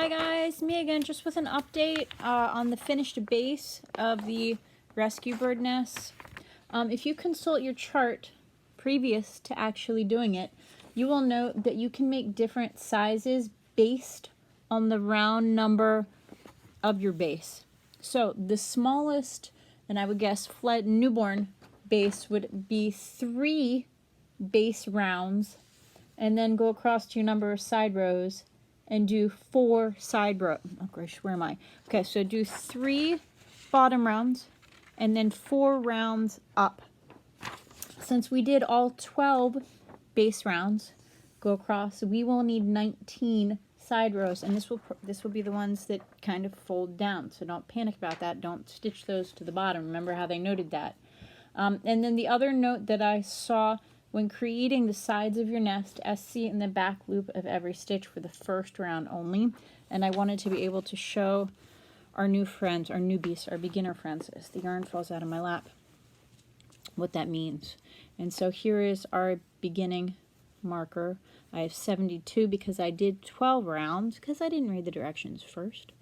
Hi guys, me again, just with an update on the finished base of the rescue bird nests. If you consult your chart previous to actually doing it, you will note that you can make different sizes based on the round number of your base. So the smallest, and I would guess newborn base would be 3 base rounds, and then go across to your number of side rows and do 4 side rows. Oh gosh, where am I? Okay, so do 3 bottom rounds and then 4 rounds up. Since we did all 12 base rounds go across, we will need 19 side rows, and this will be the ones that kind of fold down. So don't panic about that. Don't stitch those to the bottom. Remember how they noted that. And then the other note that I saw when creating the sides of your nest, SC in the back loop of every stitch for the first round only. And I wanted to be able to show our new friends, our newbies, our beginner friends, as the yarn falls out of my lap, what that means. And so here is our beginning marker. I have 72 because I did 12 rounds because I didn't read the directions first.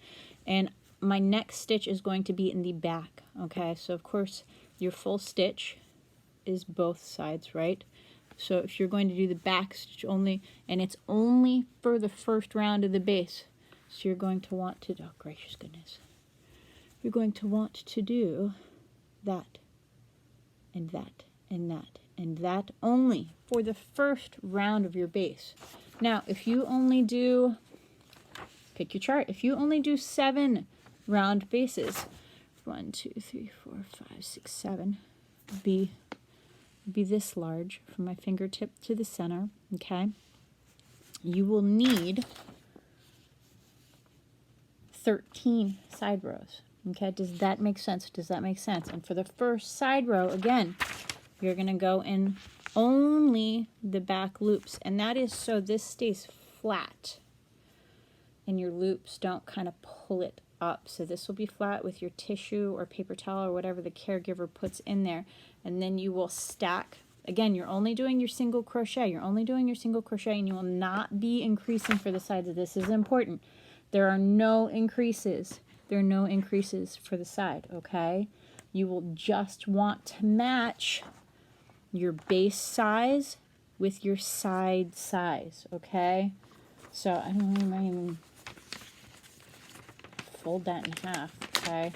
And my next stitch is going to be in the back. Okay, so of course your full stitch is both sides, right? So if you're going to do the back stitch only, and it's only for the first round of the base, so you're going to want to, oh gracious goodness, you're going to want to do that, and that, and that, and that only for the first round of your base. Now, if you only do, pick your chart, if you only do 7 round bases, 1, 2, 3, 4, 5, 6, 7, be this large from my fingertip to the center, okay? You will need 13 side rows, okay? Does that make sense? Does that make sense? And for the first side row, again, you're going to go in only the back loops, and that is so this stays flat and your loops don't kind of pull it up. So this will be flat with your tissue or paper towel or whatever the caregiver puts in there, and then you will stack. Again, you're only doing your single crochet. You're only doing your single crochet, and you will not be increasing for the sides. This is important. There are no increases. There are no increases for the side, okay? You will just want to match your base size with your side size, okay? So I don't know, I even fold that in half, okay?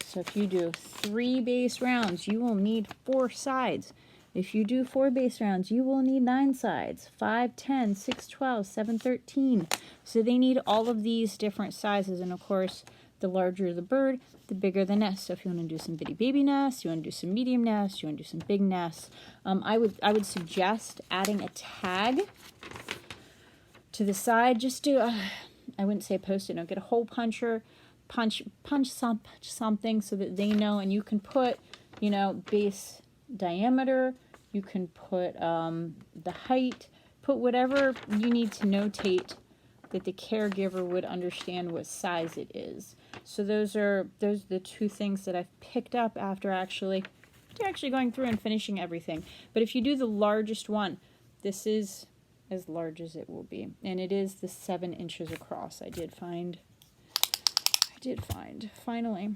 So if you do 3 base rounds, you will need 4 sides. If you do 4 base rounds, you will need 9 sides. 5, 10, 6, 12, 7, 13. So they need all of these different sizes, and of course, the larger the bird, the bigger the nest. So if you want to do some bitty baby nests, you want to do some medium nests, you want to do some big nests, I would suggest adding a tag to the side. Just do, I wouldn't say post-it note, get a hole puncher, punch something so that they know, and you can put, you know, base diameter, you can put the height, put whatever you need to notate that the caregiver would understand what size it is. So those are the 2 things that I've picked up after actually going through and finishing everything. But if you do the largest one, this is as large as it will be, and it is the 7 inches across. I did find finally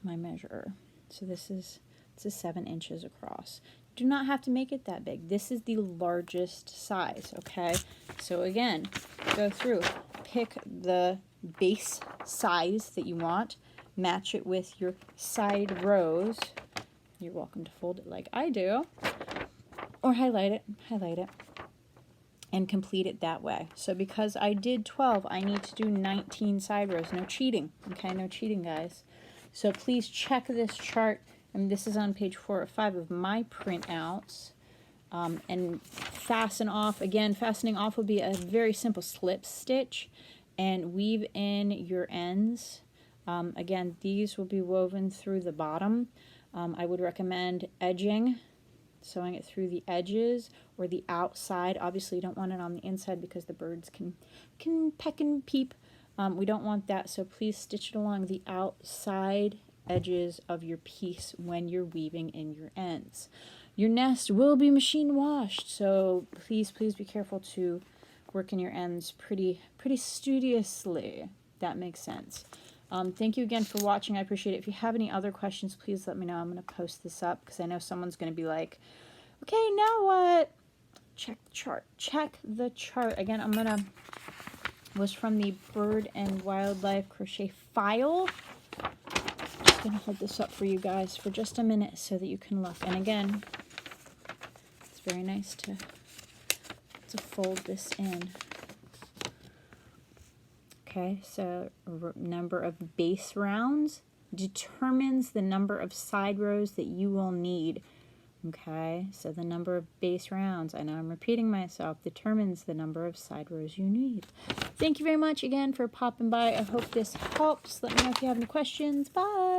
my measure. So this is, it's a 7 inches across. Do not have to make it that big. This is the largest size, okay? So again, go through, pick the base size that you want, match it with your side rows. You're welcome to fold it like I do, or highlight it, and complete it that way. So because I did 12, I need to do 19 side rows. No cheating, okay? No cheating, guys. So please check this chart, and this is on page 4 or 5 of my printouts. And fasten off. Again, fastening off will be a very simple slip stitch, and weave in your ends. Again, these will be woven through the bottom. I would recommend edging, sewing it through the edges or the outside. Obviously, you don't want it on the inside because the birds can peck and peep. We don't want that, so please stitch it along the outside edges of your piece when you're weaving in your ends. Your nest will be machine washed, so please be careful to working your ends pretty studiously. That makes sense. Thank you again for watching. I appreciate it. If you have any other questions, please let me know. I'm going to post this up because I know someone's going to be like, okay, now what? Check the chart. Check the chart. Again, I'm going to, was from the Bird and Wildlife Crochet File. Just going to hold this up for you guys for just a minute so that you can look. And again, it's very nice to fold this in. Okay, so number of base rounds determines the number of side rows that you will need. Okay, so the number of base rounds, I know I'm repeating myself, determines the number of side rows you need. Thank you very much again for popping by. I hope this helps. Let me know if you have any questions. Bye.